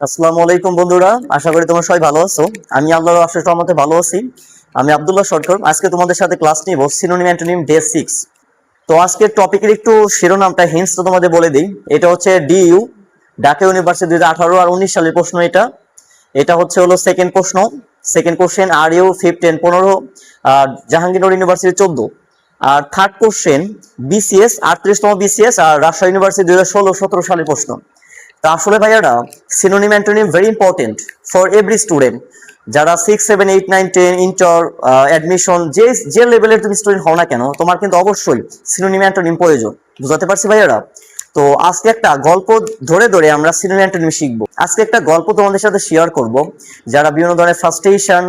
আসসালামু আলাইকুম বন্ধুরা, আশা করি তোমরা সবাই ভালো আছো। আমি আল্লাহর অশেষ রহমতে ভালো আছি। আমি আব্দুল্লাহ সরকার। আজকে তোমাদের সাথে ক্লাস নিব সিনোনিম অ্যান্টোনিম ডে 6। তো আজকের টপিকের একটু শিরোনামটা হিন্টস তো তোমাদের বলে দিই। এটা হচ্ছে ডিইউ ঢাকা ইউনিভার্সিটি 2018 আর 19 সালের প্রশ্ন। এটা হচ্ছে হলো সেকেন্ড প্রশ্ন। সেকেন্ড কোশ্চেন আর ইউ 15 15, আর জাহাঙ্গীরনগর ইউনিভার্সিটি 14। আর থার্ড কোশ্চেন বিসিএস 38তম বিসিএস আর রাজশাহী ইউনিভার্সিটি 2016-17 সালের প্রশ্ন। তা আসলে ভাইয়ারা synonym antonym very important for every student. যারা 6, 7, 8, 9, 10 ইন্টার অ্যাডমিশন যে লেভেলের তুমি স্টুডেন্ট হও না কেন, তোমার কিন্তু অবশ্যই সিনোনিম অ্যান্টোনিম প্রয়োজন। বুঝাতে পারছি ভাইয়ারা? তো আজকে একটা গল্প ধরে ধরে আমরা সিনোনিম অ্যান্টোনিম শিখবো। আজকে একটা গল্প তোমাদের সাথে শেয়ার করব। যারা বিভিন্ন ধরনের ফ্রাস্ট্রেশন,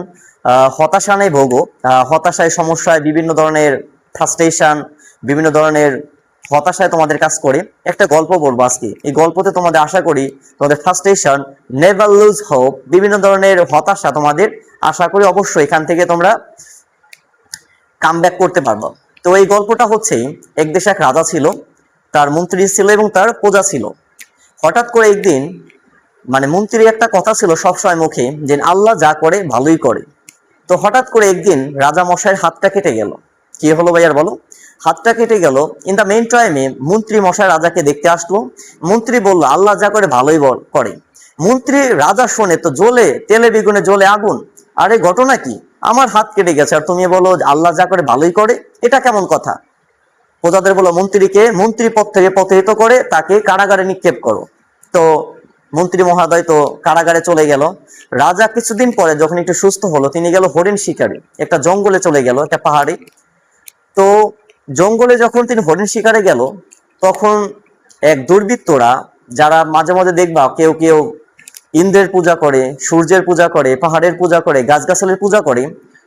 হতাশায় ভোগো, হতাশায় সমস্যায় বিভিন্ন ধরনের ফ্রাস্ট্রেশন, বিভিন্ন ধরনের হতাশায় তোমাদের কাজ করে, একটা গল্প বলবো আজকে। এই গল্পতে তোমাদের আশা করি তোমাদের ফ্রাস্ট্রেশন, নেভার লুজ হোপ, বিভিন্ন ধরনের হতাশা তোমাদের আশা করি অবশ্যই এখান থেকে তোমরা কাম ব্যাক করতে পারবো। তো এই গল্পটা হচ্ছে, এক দেশে এক রাজা ছিল, তার মন্ত্রী ছিল এবং তার প্রজা ছিল। হঠাৎ করে একদিন, মানে মন্ত্রীর একটা কথা ছিল সবসময় মুখে যে আল্লাহ যা করে ভালোই করে। তো হঠাৎ করে একদিন রাজা মশাইয়ের হাতটা কেটে গেল। কি হলো ভাইয়ার বলো? হাতটা কেটে গেল। ইন দা মেইন টাইমে মন্ত্রী মশাই রাজাকে দেখতে আসলো। মন্ত্রী বলল আল্লাহ যা করে ভালোই করে। মন্ত্রী রাজা শুনে তো জ্বলে, তেলে বেগুনে জ্বলে আগুন। আরে ঘটনা কি? আমার হাত কেটে গেছে আর তুমি বলো আল্লাহ যা করে ভালোই করে? এটা কেমন কথা? প্রজাদের বলো মন্ত্রীকে মন্ত্রী পদ থেকে প্রতিহিত করে তাকে কারাগারে নিক্ষেপ করো। তো মন্ত্রী মহোদয় তো কারাগারে চলে গেল। রাজা কিছুদিন পরে যখন একটু সুস্থ হলো, তিনি গেল হরিণ শিকারে, একটা জঙ্গলে চলে গেল, একটা পাহাড়ে। তো জঙ্গলে যখন তিনি হরিণ শিকারে গেল, তখন এক দুর্বৃত্তরা, যারা মাঝে মাঝে দেখবা কেউ কেউ ইন্দ্রের পূজা করে, সূর্যের পূজা করে, পাহাড়ের পূজা করে, গাছগাছালির পূজা করে,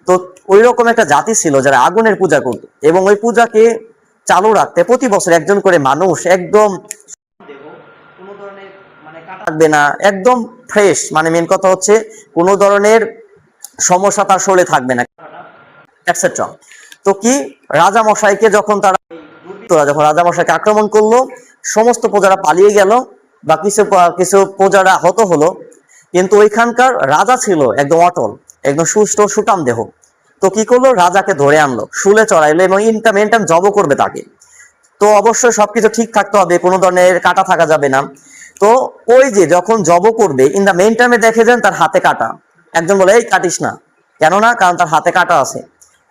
তো ওই রকম একটা জাতি ছিল যারা আগুনের পূজা করত। এবং ওই পূজাকে চালু রাখতে প্রতি বছর একজন করে মানুষ একদম কোনো ধরনের মানে কাটা থাকবে না, একদম ফ্রেশ, মানে মেন কথা হচ্ছে কোনো ধরনের সমস্যা তার শরীরে থাকবে না, এটসেট্রা। তো কি, রাজা মশাইকে যখন তারা দুর্বৃত্তরা যখন রাজা মশাইকে আক্রমণ করলো, সমস্ত প্রজারা পালিয়ে গেল বা কিছু কিছু প্রজারা আহত হলো। কিন্তু ওইখানকার রাজা ছিল একদম অটল, একদম সুস্থ সুটাম দেহ। তো কি করলো, রাজাকে ধরে আনলো, শুলে চড়াইলো এবং ইনকাম ইনকাম জবও করবে তাকে। তো অবশ্যই সবকিছু ঠিক থাকতে হবে, কোনো ধরনের কাটা থাকা যাবে না। তো ওই যে যখন জব করবে, ইন দা মেইন টাইমে দেখে যান তার হাতে কাটা। একজন বলে এই কাটিস না, কেননা কারণ তার হাতে কাটা আছে।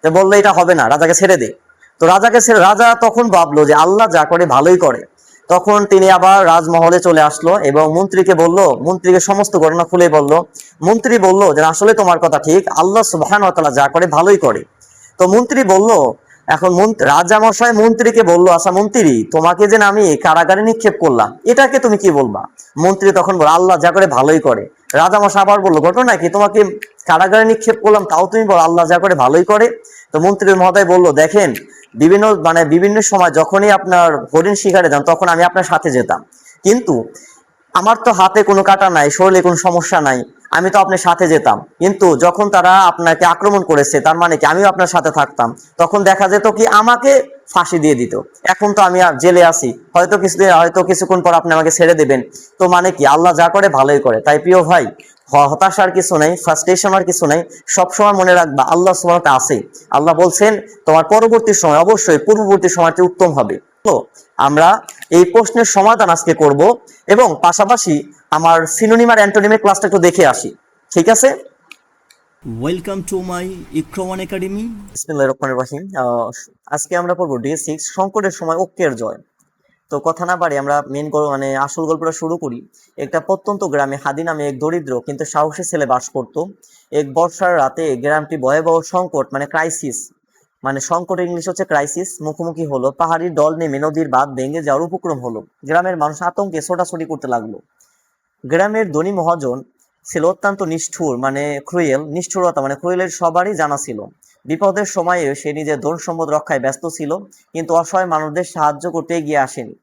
তো বললো এটা হবে না, রাজাকে ছেড়ে দে। তো রাজাকে ছেড়ে, রাজা তখন ভাবলো যে আল্লাহ যা করে ভালোই করে। তখন তিনি আবার রাজমহলে চলে আসলো এবং মন্ত্রীকে বলল, মন্ত্রীকে সমস্ত ঘটনা খুলে বলল। মন্ত্রী বলল যে আসলে তোমার কথা ঠিক, আল্লাহ সুবহানাহু ওয়া তাআলা যা করে ভালোই করে। তো মন্ত্রী বলল, এখন রাজা মশাই মন্ত্রীকে বললো আচ্ছা মন্ত্রী, তোমাকে যে আমি কারাগারে নিক্ষেপ করলাম এটাকে তুমি কি বলবা? মন্ত্রী তখন বল আল্লাহ যা করে ভালোই করে। রাজা মশাই আবার বললো ঘটনা কি, তোমাকে কারাগারে নিক্ষেপ করলাম তাও তুমি বল আল্লাহ যা করে ভালোই করে। তো মন্ত্রী মহোদয় বলল দেখেন, বিভিন্ন সময় যখনই আপনার হরিণ শিকারে যান তখন আমি আপনার সাথে যেতাম, কিন্তু আমার তো হাতে কোনো কাটা নাই, শরীরে কোনো সমস্যা নাই, আমি তো আপনার সাথে যেতাম। কিন্তু যখন তারা আপনাকে আক্রমণ করেছে, তার মানে কি আমিও আপনার সাথে থাকতাম, তখন দেখা যেত কি আমাকে ফাঁসি দিয়ে দিত। এখন তো আমি জেলে আছি, হয়তো কিছুদিন, হয়তো কিছুক্ষণ পর আপনি আমাকে ছেড়ে দেবেন। তো মানে কি আল্লাহ যা করে ভালোই করে। তাই প্রিয় ভাই, হতাশার কিছু নেই, ফ্রাস্ট্রেশনের কিছু নেই। সবসময় মনে রাখবা আল্লাহ সুবহানাহু ওয়া তাআলা আছে। আল্লাহ বলছেন তোমার পরবর্তী সময় অবশ্যই পূর্ববর্তী সময়টি উত্তম হবে। তো আমরা এই প্রশ্নের সমাধান আজকে করব এবং পাশাপাশি আমার সিনোনিম আর অ্যান্টোনিমের ক্লাসটা একটু দেখে আসি, ঠিক আছে? ওয়েলকাম টু মাই ইক্রোওয়ান একাডেমি। বিসমিল্লাহির রহমানির রহিম। আজকে আমরা পড়বো ডে 6, সংকটের সময় ঐক্যের জয়। তো কথা না বাড়ি আমরা মানে আসল গল্পটা শুরু করি। একটা প্রত্যন্ত গ্রামে হাদি নামে এক দরিদ্র কিন্তু সাহসী ছেলে বাস করত। এক বর্ষার রাতে গ্রামটি ভয়াবহ সংকট, মানে ক্রাইসিস, মানে সংকট ইংলিশ হচ্ছে ক্রাইসিস, মুখোমুখি হলো। পাহাড়ি দল নেমে নদীর বাঁধ ভেঙে যাওয়ার উপক্রম হলো। গ্রামের মানুষ আতঙ্কে ছোটাছুটি করতে লাগলো। গ্রামের ধনী মহাজন ছিল অত্যন্ত নিষ্ঠুর, মানে ক্রুয়েল, নিষ্ঠুরতা মানে ক্রুয়েলের সবারই জানা ছিল। বিপদের সময়ে সে নিজের ধন সম্পদ রক্ষায় ব্যস্ত ছিল, কিন্তু অসহায় মানুষদের সাহায্য করতে এগিয়ে আসেনি।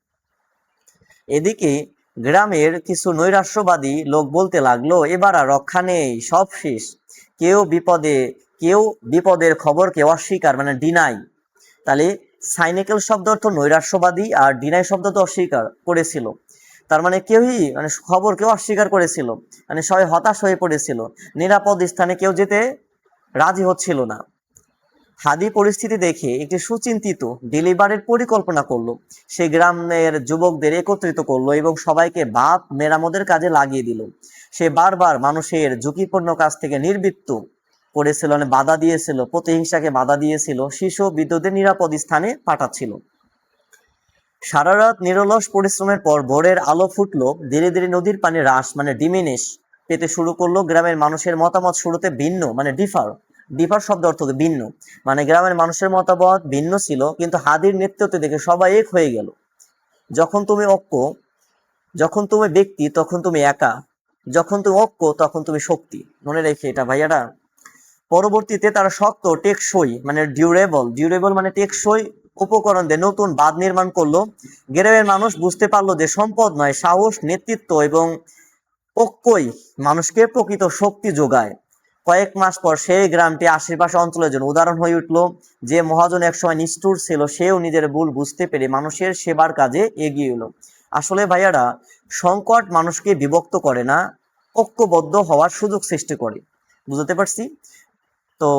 এদিকে গ্রামের কিছু নৈরাশ্যবাদী লোক বলতে লাগলো এবার আর রক্ষা নেই, সব শেষ। কেউ বিপদে, কেউ বিপদের খবরকে অস্বীকার, মানে ডিনাই। তাহলে সাইনিক্যাল শব্দ অর্থ নৈরাশ্যবাদী আর ডিনাই শব্দ তো অস্বীকার করেছিল। তার মানে কেউই মানে খবর কেউ অস্বীকার করেছিল, মানে সবাই হতাশ হয়ে পড়েছিল, নিরাপদ স্থানে কেউ যেতে রাজি হচ্ছিল না। হাদি পরিস্থিতি দেখে একটি সুচিন্তিত ডেলিভারের পরিকল্পনা করলো। সে গ্রামের যুবকদের একত্রিত করলো এবং সবাইকে বাঁধ মেরামতের কাজে লাগিয়ে দিল। সে বারবার মানুষের ঝুঁকিপূর্ণ কাজ থেকে নির্বৃত্ত করেছিল, মানে বাধা দিয়েছিল, প্রতিহিংসাকে বাধা দিয়েছিল, শিশু বিদ্যুতের নিরাপদ স্থানে পাঠাচ্ছিল। সারা রাত নিরলস পরিশ্রমের পর ভোরের আলো ফুটলো। ধীরে ধীরে নদীর পানি হ্রাস মানে ডিমিনিশ পেতে শুরু করলো। গ্রামের মানুষের মতামত শুরুতে ভিন্ন, মানে ডিফার, ডিফার শব্দ অর্থ ভিন্ন, মানে গ্রামের মানুষের মতামত ভিন্ন ছিল, কিন্তু হাদির নেতৃত্বে দেখে সবাই এক হয়ে গেল। যখন তুমি ঐক্য, যখন তুমি ব্যক্তি তখন তুমি একা, যখন তুমি ঐক্য তখন তুমি শক্তি। মনে রেখে এটা ভাইয়ারা। পরবর্তীতে তারা শক্ত, টেকসই মানে ডিউরেবল, ডিউরেবল মানে টেকসই উপকরণ দিয়ে নতুন বাঁধ নির্মাণ করলো। গ্রামের মানুষ বুঝতে পারলো যে সম্পদ নয়, সাহস, নেতৃত্ব এবং ঐক্যই মানুষকে প্রকৃত শক্তি যোগায়। কয়েক মাস পর সেই গ্রামটি আশেপাশে অঞ্চলের জন্য উদাহরণ হয়ে উঠলো। যে মহাজন একসময় নিষ্ঠুর ছিল, সেও নিজের ভুল বুঝতে পেরে মানুষের সেবার কাজে এগিয়ে এলো। আসলে ভাইয়ারা, সংকট মানুষকে বিভক্ত করে না, ঐক্যবদ্ধ হওয়ার সুযোগ সৃষ্টি করে। বুঝতে পারছি? তো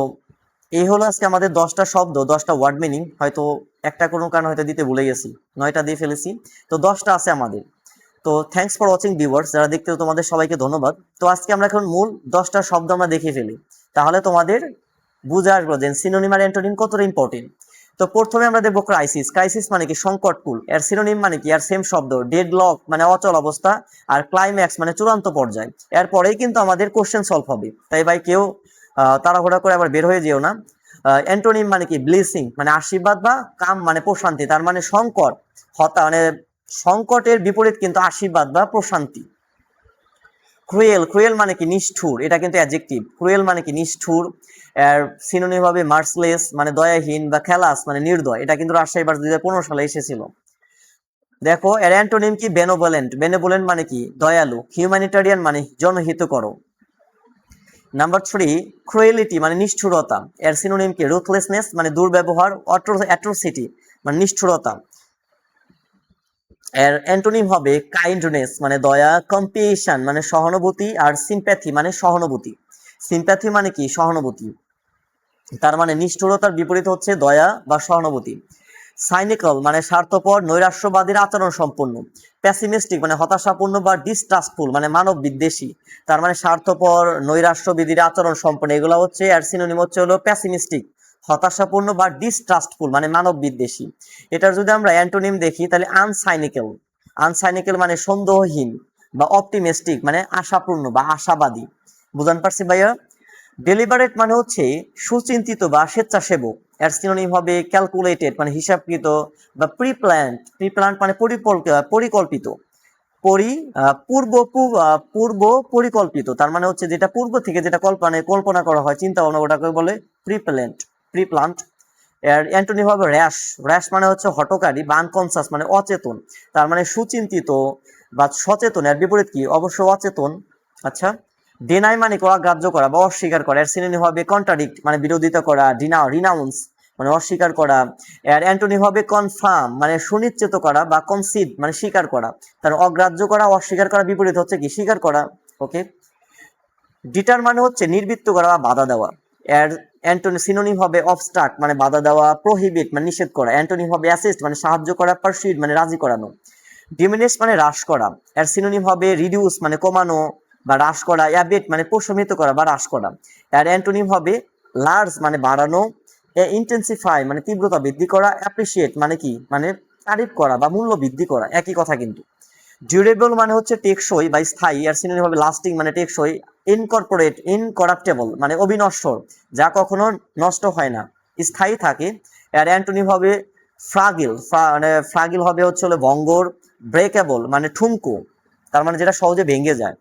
এই হলো আজকে আমাদের 10টা শব্দ, 10টা ওয়ার্ড মিনিং। হয়তো একটা কোনো কারণে হয়তো দিতে ভুলে গেছি, 9টা দিয়ে ফেলেছি। তো 10টা আছে আমাদের। তো থ্যাঙ্কস ফর ওয়াচিং ভিউয়ার্স, যারা দেখতে তোমাদের সবাইকে ধন্যবাদ। তো আজকে আমরা এখন মূল 10টা শব্দ আমরা দেখে ফেলি, তাহলে তোমাদের বুঝে আসবে যে সিনোনিম আর অ্যান্টোনিম কতটা ইম্পর্টেন্ট। তো প্রথমে আমরা দেখবো ক্রাইসিস। ক্রাইসিস মানে কি? সংকটকুল। এর সিনোনিম মানে কি? আর সেম শব্দ। ডেডলক মানে অচল অবস্থা, আর ক্লাইম্যাক্স মানে চূড়ান্ত পর্যায়। এরপরেই কিন্তু আমাদের কোশ্চেন সলভ হবে, তাই ভাই কেউ তাড়াহুড়া করে আবার বের হয়ে যেও না। অ্যান্টোনিম মানে কি? ব্লেসিং মানে আশীর্বাদ, বা কাম মানে প্রশান্তি। তার মানে সংকট, মানে সংকটের বিপরীত কিন্তু আশীর্বাদ বা প্রশান্তি। ক্রুয়েল, ক্রুয়েল মানে কি? নিষ্ঠুর। এটা কিন্তু অ্যাডজেক্টিভ। ক্রুয়েল মানে কি? নিষ্ঠুর। এর সিনোনিম হবে মার্সলেস মানে দয়াহীন, বা খেলাস মানে নির্দয়। এটা কিন্তু রাজশাহী ভার্স 2015 সালে এসেছিল। দেখো এর অ্যান্টোনিম কি? বেনোভোলেন্ট। বেনোভোলেন্ট মানে কি? দয়ালু। হিউম্যানিটারিয়ান মানে জনহিতকর। নাম্বার 3, ক্রুয়েলিটি মানে নিষ্ঠুরতা। এর সিনোনিম কি? রুথলেসনেস মানে দুর্ব্যবহার, অ্যাট্রোসিটি মানে নিষ্ঠুরতা। এর অ্যান্টোনিম হবে কাইন্ডনেস মানে দয়া, কম্পেশন মানে সহানুভূতি, আর সিম্প্যাথি মানে সহানুভূতি। সিম্প্যাথি মানে কি? সহানুভূতি। তার মানে নিষ্ঠুরতার বিপরীত হচ্ছে দয়া বা সহানুভূতি। সাইনিক্যাল মানে স্বার্থপর, নৈরাশ্যবাদীর আচরণ সম্পন্ন। প্যাসিমিস্টিক মানে হতাশাপূর্ণ বা ডিস্ট্রাস্টফুল মানে মানব বিদ্বেষী। তার মানে স্বার্থপর, নৈরাশ্যবাদীর আচরণ সম্পন্ন, এগুলো হচ্ছে। আর সিনোনিম হচ্ছে হলো প্যাসিমিস্টিক, হতাশাপূর্ণ বা ডিস্ট্রাস্টফুল মানে মানব বিদ্বেষী। এটার যদি আমরা অ্যান্টোনিম দেখি তাহলে আনসাইনিক্যাল। আনসাইনিক্যাল মানে সন্দেহহীন, বা অপটিমিস্টিক মানে আশাপূর্ণ বা আশাবাদী। বুঝান পারছি ভাইয়া? ডেলিবারেট মানে হচ্ছে সুচিন্তিত বা স্বেচ্ছাসেবক। এর সিনোনিম হবে ক্যালকুলেটেড মানে হিসাবকৃত, বা প্রিপ্ল্যান্ড। প্রিপ্ল্যান্ড মানে পরিকল্পিত। পূর্ব পরিকল্পিত। তার মানে হচ্ছে যেটা পূর্ব থেকে যেটা কল্পনা করা হয়, চিন্তা ভাবনা, ওটাকে বলে প্রিপ্ল্যান্ট, প্রিপ্ল্যান্ট। এর অ্যান্টোনিম হবে র্যাশ। র্যাশ মানে হচ্ছে হঠকারী বা আনকনসাস মানে অচেতন। তার মানে সুচিন্তিত বা সচেতন। এর বিপরীত কি? অবশ্য অচেতন। আচ্ছা। ডিনাই মানে অগ্রাহ্য করা বা অস্বীকার করা। এর সিনোনিম হবে কন্ট্রাডিক্ট মানে বিরোধিতা করা, রিনাউন্স মানে অস্বীকার করা। এর অ্যান্টোনিম হবে কনফার্ম মানে সুনিশ্চিত করা, বা কনসিড মানে স্বীকার করা। তার অগ্রাহ্য করা, অস্বীকার করা বিপরীত হচ্ছে কি? স্বীকার করা। ওকে। ডিটার মানে হচ্ছে নির্বৃত্ত করা বা বাধা দেওয়া। এর সিনোনিম হবে অবস্ট্রাক্ট মানে বাধা দেওয়া, প্রহিবিট মানে নিষেধ করা। অ্যান্টোনিম হবে অ্যাসিস্ট মানে সাহায্য করা, পারসুইড মানে রাজি করানো। ডিমিনিশ মানে হ্রাস করা। এর সিনোনিম হবে রিডিউস মানে কমানো বা হ্রাস করা, অ্যাবেট মানে প্রশমিত করা বা হ্রাস করা। এর অ্যান্টোনিম হবে লার্জ মানে বাড়ানো, ইন্টেন্সিফাই মানে তীব্রতা বৃদ্ধি করা, অ্যাপ্রিসিয়েট মানে কি? মানে তারিফ করা বা মূল্য বৃদ্ধি করা, একই কথা কিন্তু। ডিউরেবল মানে হচ্ছে টেকসই বা স্থায়ী। আর সিনোনিম হবে লাস্টিং মানে টেকসই। ইনকরাপ্টেবল মানে অবিনশ্বর, যা কখনো নষ্ট হয় না, স্থায়ী থাকে। আর অ্যান্টোনিম হবে ফ্রাগিল। মানে ফ্রাগিল হবে হচ্ছে হলো ভঙ্গুর। ব্রেকেবল মানে ঠুনকো, তার মানে যেটা সহজে ভেঙে যায়।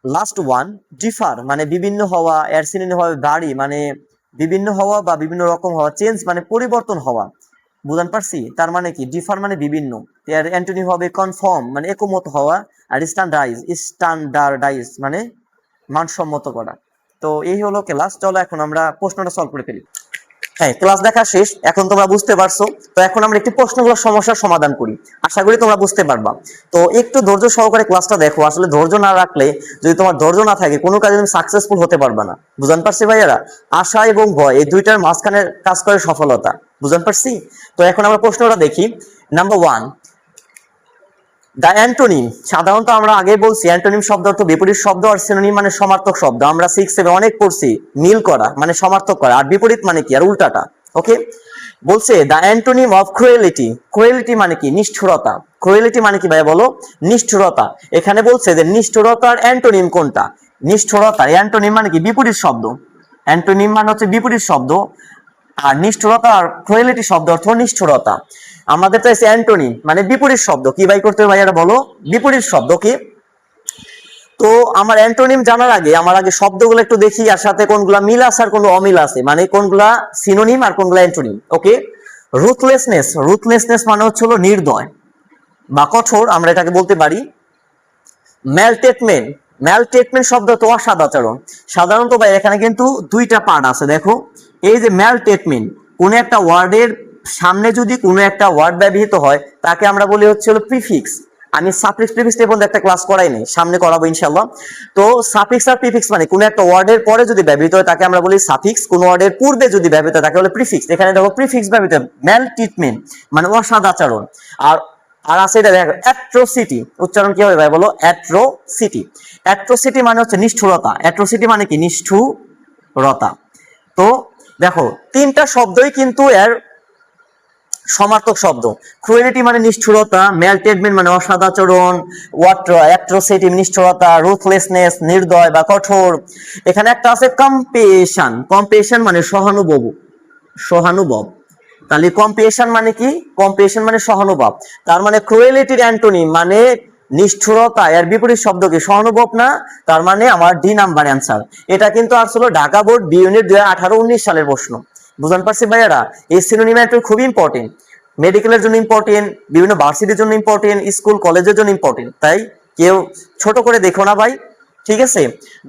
লাস্ট ওয়ান, ডিফার মানে বিভিন্ন হওয়া। এর সিনোনিম হবে ভারী মানে বিভিন্ন হওয়া বা বিভিন্ন রকম হওয়া। চেঞ্জ মানে পরিবর্তন হওয়া। বুঝান পারছি? তার মানে কি? ডিফার মানে বিভিন্ন। এর অ্যান্টোনিম হবে কনফার্ম মানে একমত হওয়া, আর স্ট্যান্ডার্ডাইজ মানে মানসম্মত করা। তো এই হলো ক্লাস। চলো এখন আমরা প্রশ্নটা সলভ করে ফেলি। হ্যাঁ, ক্লাস দেখা শেষ, এখন তোমরা বুঝতে পারছো। তো এখন আমরা একটি প্রশ্নগুলো সমস্যার সমাধান করি, আশা করি তোমরা বুঝতে পারবা। তো একটু ধৈর্য সহকারে ক্লাসটা দেখো, আসলে ধৈর্য না রাখলে, যদি তোমার ধৈর্য না থাকে, কোনো কাজে তুমি সাকসেসফুল হতে পারবা না। বুঝতে পারছি ভাইয়ারা? আশা এবং ভয় এই দুইটার মাঝখানে কাজ করে সফলতা। বুঝতে পারছি? তো এখন আমরা প্রশ্নটা দেখি। Number 1, the antonym. সাধারণত আমরা আগে বলছি অ্যান্টোনিম শব্দ অর্থ বিপরীত শব্দ, আর সিনোনিম মানে সমার্থক শব্দ। আমরা 6-7 অনেক পড়ছি, মিল করা মানে সমার্থক করা, আর বিপরীত মানে কি, আর উল্টাটা। ওকে, বলছে the antonym of cruelty. Cruelty মানে কি? নিষ্ঠুরতা। ক্রুয়েলিটি মানে কি ভাই বলো? নিষ্ঠুরতা। এখানে বলছে যে নিষ্ঠুরতার অ্যান্টোনিম কোনটা? নিষ্ঠুরতার অ্যান্টোনিম মানে কি? বিপরীত শব্দ। অ্যান্টোনিম মানে হচ্ছে বিপরীত শব্দ, আর নিষ্ঠুরতা আর ক্রুয়েলিটি শব্দ অর্থ নিষ্ঠুরতা। আমাদের তো অ্যান্টোনিম মানে বিপরীত শব্দ। কি ভাই করতে হবে ভাইয়ারা বলো? বিপরীত শব্দ কি? তো আমার অ্যান্টোনিম জানার আগে আমার শব্দগুলো একটু দেখি, আর সাথে কোনগুলা মিল আছে আর কোনগুলো অমিল আছে, মানে কোনগুলা সিনোনিম আর কোনগুলা অ্যান্টোনিম। ওকে, রুথলেসনেস। রুথলেসনেস মানে হচ্ছে হলো নির্দয় বা কঠোর, আমরা এটাকে বলতে পারি। ম্যালট্রিটমেন্ট। ম্যালট্রিটমেন্ট শব্দ তো অসদাচরণ। সাধারণত ভাই এখানে কিন্তু দুইটা পার্ট আছে, দেখো। এই যে ম্যালট্রিটমেন্ট, কোন একটা ওয়ার্ডের সামনে যদি কোনো একটা ওয়ার্ড ব্যবহৃত হয়, তাকে আমরা বলি হচ্ছে হলো প্রিফিক্স। আমি সাফিক্স প্রিফিক্স নিয়ে একটা ক্লাস করাইনি, সামনে করাবো ইনশাআল্লাহ। তো সাফিক্স আর প্রিফিক্স মানে কোন একটা ওয়ার্ডের পরে যদি ব্যবহৃত হয় তাকে আমরা বলি সাফিক্স, কোন ওয়ার্ডের পূর্বে যদি ব্যবহৃত হয় তাকে বলে প্রিফিক্স। এখানে দেখো প্রিফিক্স ব্যবহৃত, ম্যালট্রিটমেন্ট মানে অসদাচরণ। আর আর আছে এটা দেখো অ্যাট্রোসিটি। উচ্চারণ কি হবে ভাই বলো? অ্যাট্রোসিটি। অ্যাট্রোসিটি মানে হচ্ছে নিষ্ঠুরতা। অ্যাট্রোসিটি মানে কি? নিষ্ঠুরতা। তো দেখো তিনটা শব্দই কিন্তু এর সমার্থক শব্দ। ক্রুয়েলিটি মানে নিষ্ঠুরতা, ম্যালট্রিটমেন্ট মানে অসদাচরণ, অ্যাট্রোসিটি নিষ্ঠুরতা, রুথলেসনেস নির্দয় বা কঠোর। এখানে একটা আছে কম্পেশন। কম্পেশন মানে সহানুভব। সহানুভব। তাহলে কম্পেশন মানে কি? কম্পেশন মানে সহানুভব। তার মানে ক্রুয়েলিটির অ্যান্টোনিম মানে নিষ্ঠুরতা, এর বিপরীত শব্দ কি? সহানুভব না? তার মানে আমার ডি নাম্বার অ্যান্সার। এটা কিন্তু আসলে ঢাকা বোর্ড বি ইউনিট 2018-19 সালের প্রশ্ন। বুঝতে পারছি ভাইয়ারা? এই সিনোনিম খুবই ইম্পর্টেন্ট, মেডিকেলের জন্য ইম্পর্টেন্ট, বিভিন্ন ভার্সিটির জন্য ইম্পর্টেন্ট, স্কুল কলেজের জন্য ইম্পর্টেন্ট। তাই কেউ ছোট করে দেখো না ভাই, ঠিক আছে?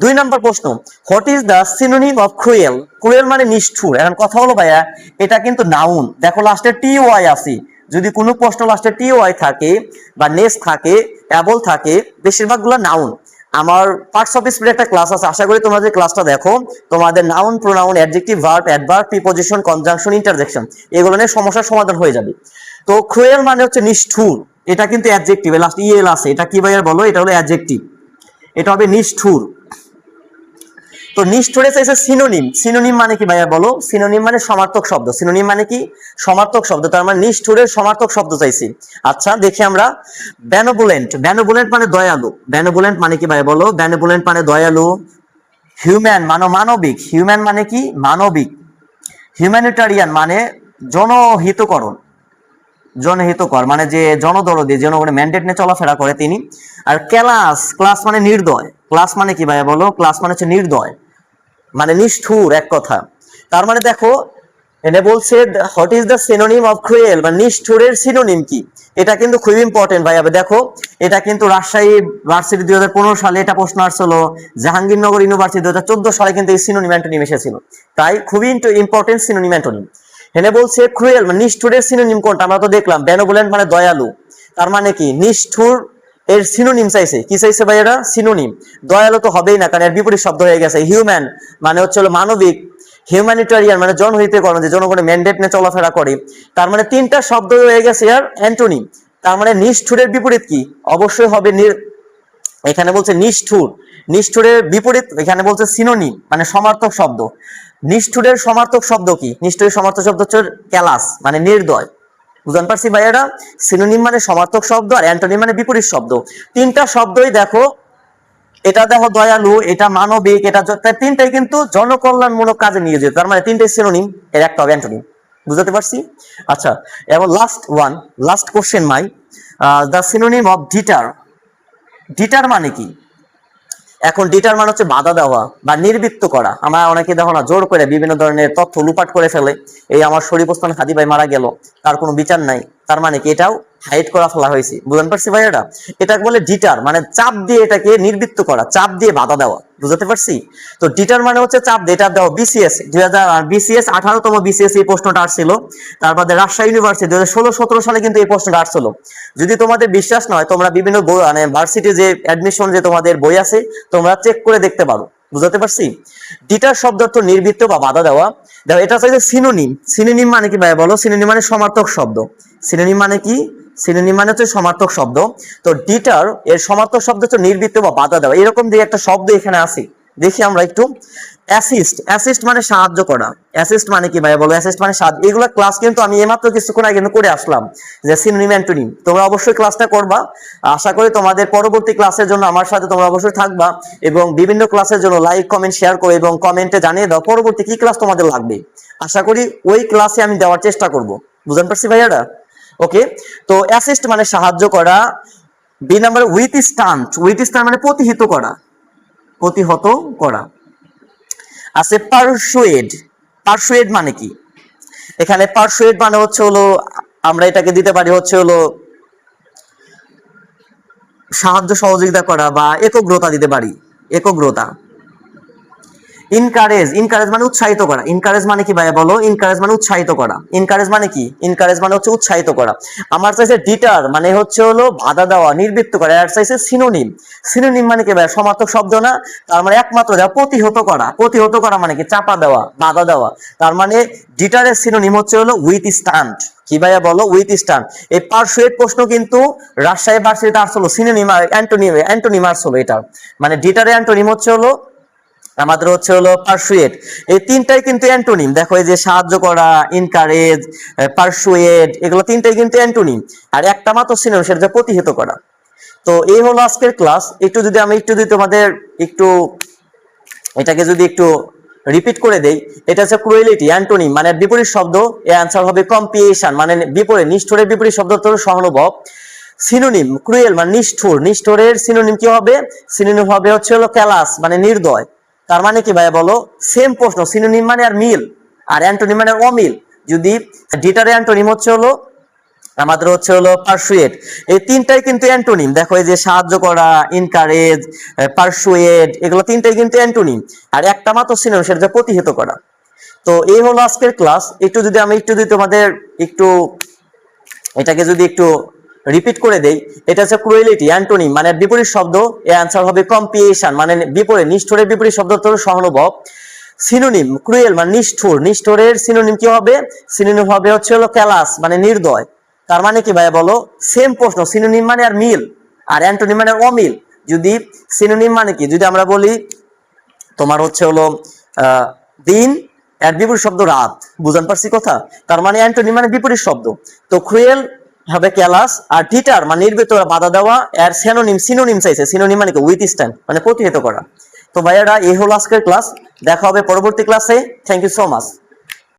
2 নম্বর প্রশ্ন, what is the synonym of cruel? Cruel মানে নিষ্ঠুর। এখন কথা হলো ভাইয়া, এটা কিন্তু নাউন। দেখো লাস্টে টি ওয়াই আছে, যদি কোনো প্রশ্ন লাস্টে টি ওয়াই থাকে বা নেস থাকে, অ্যাবল থাকে, বেশিরভাগগুলো নাউন। আমার পার্টস অফ স্পিচ একটা ক্লাস আছে, আশা করি তোমরা যে ক্লাসটা দেখো, তোমাদের noun, pronoun, adjective, verb, adverb, preposition, conjunction, interjection এগুলো নিয়ে সমস্যার সমাধান হয়ে যাবে। তো ক্রুয়েল মানে হচ্ছে নিষ্ঠুর, এটা কিন্তু অ্যাডজেক্টিভ, লাস্ট ইএল আছে, এটা কি ভাইয়া বলো? এটা হলো অ্যাডজেক্টিভ, এটা হবে নিষ্ঠুর। তো নিষ্ঠুরে চাইছে সিনোনিম। সিনোনিম মানে কি ভাইয়া বলো? সিনোনিম মানে সমার্থক শব্দ। সিনোনিম মানে কি? সমার্থক শব্দ। তার মানে নিষ্ঠুরের সমার্থক শব্দ চাইছি। আচ্ছা দেখি আমরা, বেনোভোলেন্ট। বেনোভোলেন্ট মানে দয়ালু। বেনোভোলেন্ট মানে কি ভাইয়া বলো? বেনোভোলেন্ট মানে দয়ালু। হিউম্যান মানে মানবিক। হিউম্যান মানে কি? মানবিক। হিউম্যানিটারিয়ান মানে জনহিতকরণ। জনহিতকর মানে যে জনদরদি, জনগণের ম্যান্ডেট নিয়ে চলাফেরা করে তিনি। আর ক্লাস, ক্লাস মানে নির্দয়। ক্লাস মানে কি ভাইয়া বলো? ক্লাস মানে হচ্ছে নির্দয়, মানে নিষ্ঠুর এক কথা। তার মানে দেখো এনে বলছে what is the synonym of cruel, বা নিষ্ঠুরের সিনোনিম কি? এটা কিন্তু খুব ইম্পর্টেন্ট ভাই। দেখো এটা কিন্তু রাজশাহী ভার্সিটি 2015 সালে এটা প্রশ্ন আসছিল, জাহাঙ্গীরনগর ইউনিভার্সিটি 2014 সালে কিন্তু এই সিনোনিম অ্যান্টোনিম এসেছিল। তাই খুবই ইম্পর্টেন্ট সিনোনিম অ্যান্টোনিম। এনে বলছে ক্রুয়েল মানে নিষ্ঠুরের সিনোনিম কোনটা? আমরা তো দেখলাম বেনোভোলেন্ট মানে দয়ালু। তার মানে কি? নিষ্ঠুর এর সিনোনিম চাইছে। কি চাইছে ভাই? এরা সিনোনিম। দয়ালু তো হবেই না, কারণ এর বিপরীত শব্দ হয়ে গেছে। হিউম্যান মানে হচ্ছে হলো মানবিক। হিউম্যানিটারিয়ান মানে জনহিতকরণ, যে জনগণের ম্যান্ডেট নিয়ে চলাফেরা করে। তার মানে তিনটা শব্দ হয়ে গেছে আর অ্যান্টোনিম। তার মানে নিষ্ঠুরের বিপরীত কি? অবশ্যই হবে এখানে বলছে নিষ্ঠুর। নিষ্ঠুরের বিপরীত এখানে বলছে সিনোনিম মানে সমার্থক শব্দ। নিষ্ঠুরের সমার্থক শব্দ কি? নিষ্ঠুরের সমার্থক শব্দ হচ্ছে ক্যালাস মানে নির্দয়। বুঝতে পারছি ভাইয়ারা? সিনোনিম মানে সমার্থক শব্দ, আর অ্যান্টোনিম মানে বিপরীত শব্দ। তিনটা শব্দই দেখো, এটা দেখো দয়ালু, এটা মানবিক, এটা তিনটাই কিন্তু জনকল্যাণমূলক কাজে নিয়ে যেত। তার মানে তিনটাই সিনোনিম, এর একটা হবে অ্যান্টোনিম। বুঝতে পারছি? আচ্ছা এবং last question my, the synonym of deter. Deter মানে কি? এখন ডিটার মানে হচ্ছে বাধা দেওয়া বা নির্বৃত্ত করা। আমরা অনেকে দেখো না, জোর করে বিভিন্ন ধরনের তথ্য লুপাট করে ফেলে। এই আমার শরীফ ওসমান হাদি ভাই মারা গেল, তার কোনো বিচার নাই, তার মানে কি এটাও হাইড করা ফেলা হয়েছে, বুঝতে পারছি ভাইয়ারা? এটাকে বলে ডিটার, মানে চাপ দিয়ে এটাকে নির্বৃত্ত করা, চাপ দিয়ে বাধা দেওয়া, বুঝতে পারছি? তো ডিটার মানে হচ্ছে চাপ দিয়ে, এটা দেওয়া। বিসিএস 18তম বিসিএস এই প্রশ্নটা আসছিল। তারপরে রাজশাহী ইউনিভার্সিটি 2016-17 সালে কিন্তু এই প্রশ্নটা আসছিল। যদি তোমাদের বিশ্বাস নয়, তোমরা বিভিন্ন মানে ভার্সিটি যে অ্যাডমিশন যে তোমাদের বই আছে, তোমরা চেক করে দেখতে পারো, বুঝতে পারছি? ডিটার শব্দ অর্থ নির্বৃত্ত বা বাধা দেওয়া। দেখো এটা হচ্ছে সিনোনিম। সিনোনিম মানে কি ভাই বলো? সিনোনিম মানে সমার্থক শব্দ। সিনোনিম মানে কি? সিনোনিম মানে হচ্ছে সমার্থক শব্দ। তো ডিটার এর সমার্থক শব্দ হচ্ছে নির্বৃত্ত বা বাধা দেওয়া। এরকম যে একটা শব্দ এখানে আছে, দেখি আমরা একটু। অ্যাসিস্ট, অ্যাসিস্ট মানে সাহায্য করা। অ্যাসিস্ট মানে কি ভাই বলো? অ্যাসিস্ট মানে সাহায্য। এগুলো ক্লাস কিন্তু আমি এইমাত্র কিছুক্ষণ আগে করে আসলাম, যে সিনোনিম অ্যান্টোনিম। তোমরা অবশ্যই ক্লাসটা করবা। আশা করি তোমাদের পরবর্তী ক্লাসের জন্য আমার সাথে তোমরা অবশ্যই থাকবা, এবং বিভিন্ন ক্লাসের জন্য লাইক কমেন্ট শেয়ার করো এবং কমেন্টে জানিয়ে দাও পরবর্তী কি ক্লাস তোমাদের লাগবে। আশা করি ওই ক্লাসে আমি দেওয়ার চেষ্টা করব, বুঝতে পারছি ভাইয়ারা? ওকে, তো অ্যাসিস্ট মানে সাহায্য করা। B number withstand. Withstand মানে প্রতিহত করা, প্রতিহত করা। আছে পারসুয়েড। পারসুয়েড মানে কি? এখানে পারসুয়েড মানে হচ্ছে হলো, আমরা এটাকে দিতে পারি হচ্ছে হলো সাহায্য সহযোগিতা করা, বা একগ্রতা দিতে পারি, একগ্রতা। ইনকারেজ, ইনকারেজ মানে উৎসাহিত করা। ইনকারেজ মানে কি ভাই বলো? ইনকারেজ মানে উৎসাহিত করা। ইনকারেজ মানে কি? ইনকারেজ মানে হচ্ছে উৎসাহিত করা। আমার চাইছে ডিটার মানে হচ্ছে হলো বাধা দেওয়া, নির্বৃত্ত করা। আর চাইছে সিনোনিম। সিনোনিম মানে কি ভাই? সমার্থক শব্দ না? তার মানে একমাত্র দেওয়া, প্রতিহত করা। প্রতিহত করা মানে কি? চাপা দেওয়া, বাধা দেওয়া। তার মানে ডিটারের সিনোনিম হচ্ছে হলো উইথ স্ট্যান্ড। কি ভাইয়া বলো? With stand. এই পারসুয়েট প্রশ্ন কিন্তু রাজশাহী ভার্সিটিতে আসলো, সিনোনিম আর অ্যান্টোনিম, অ্যান্টোনিম আসলো এটা। মানে ডিটারের অ্যান্টোনিম হচ্ছে হলো আমাদের হচ্ছে হলো পারসুয়েট। এই তিনটাই কিন্তু অ্যান্টোনিম। দেখো এই যে সাহায্য করা, ইনকারেজ, পারসুয়েট, এগুলো তিনটাই কিন্তু অ্যান্টোনিম। আর একটা মাত্র সিনোনিম, সেটা হচ্ছে প্রতিহত করা। তো এই হলো আজকের ক্লাস। একটু যদি আমি একটু যদি তোমাদের একটু এটাকে যদি একটু রিপিট করে দেই, এটা হচ্ছে ক্রুয়েলিটি, অ্যান্টোনিম মানে বিপরীত শব্দ। এর অ্যান্সার হবে কম্পিয়েশন, মানে বিপরীত, নিষ্ঠুরের বিপরীত শব্দ হলো সহানুভব। সিনোনিম ক্রুয়েল মানে নিষ্ঠুর, নিষ্ঠুরের সিনোনিম কি হবে? সিনোনিম হবে হচ্ছে হলো ক্যালাস মানে নির্দয়। তার মানে কি ভাই বলো? সেম প্রশ্ন, সিনোনিম মানে আর মিল, আর অ্যান্টোনিম মানে অমিল। যদি ডিটারের অ্যান্টোনিম হচ্ছে হলো আমাদের হচ্ছে হলো পারসুয়েট। এই তিনটাই কিন্তু অ্যান্টোনিম। দেখো এই যে সাহায্য করা, ইনকারেজ, পারসুয়েট, এগুলো তিনটাই কিন্তু অ্যান্টোনিম। আর একটা মাত্র সিনোনিম, সেটা হচ্ছে প্রতিহত করা। তো এই হলো আজকের ক্লাস। একটু যদি আমি একটু যদি তোমাদের একটু এটাকে যদি একটু রিপিট করে দেই, এটা হচ্ছে ক্রুয়েলিটি, অ্যান্টোনিম মানে বিপরীত শব্দ। এর অ্যান্সার হবে কম্পিয়েশন, মানে বিপরীত, নিষ্ঠুরের বিপরীত শব্দ হলো সহানুভব। সিনোনিম ক্রুয়েল মানে নিষ্ঠুর, নিষ্ঠুরের সিনোনিম কি হবে? সিনোনিম হবে হচ্ছে হলো ক্যালাস মানে নির্দয়। তার মানে কি ভাই বলো? সেম প্রশ্ন, সিনোনিম মানে আর মিল, আর অ্যান্টোনিম মানে অমিল। যদি সিনোনিম মানে কি? যদি আমরা বলি তোমার হচ্ছে হলো দিন, এর বিপরীত শব্দ রাত, বুঝতে পারছি কথা? তার মানে অ্যান্টোনিম মানে বিপরীত শব্দ। তো ক্রুয়েল হবে ক্যালাস, আর ডিটার মানে নির্বৃত্ত বাধা দেওয়া। এর সিনোনিম, সিনোনিম চাইছে, সিনোনিম মানে কি? উইথ স্ট্যান্ড মানে প্রতিহত করা। তো ভাইয়ারা এই হলো আজকের ক্লাস। দেখা হবে পরবর্তী ক্লাসে। Thank you so much.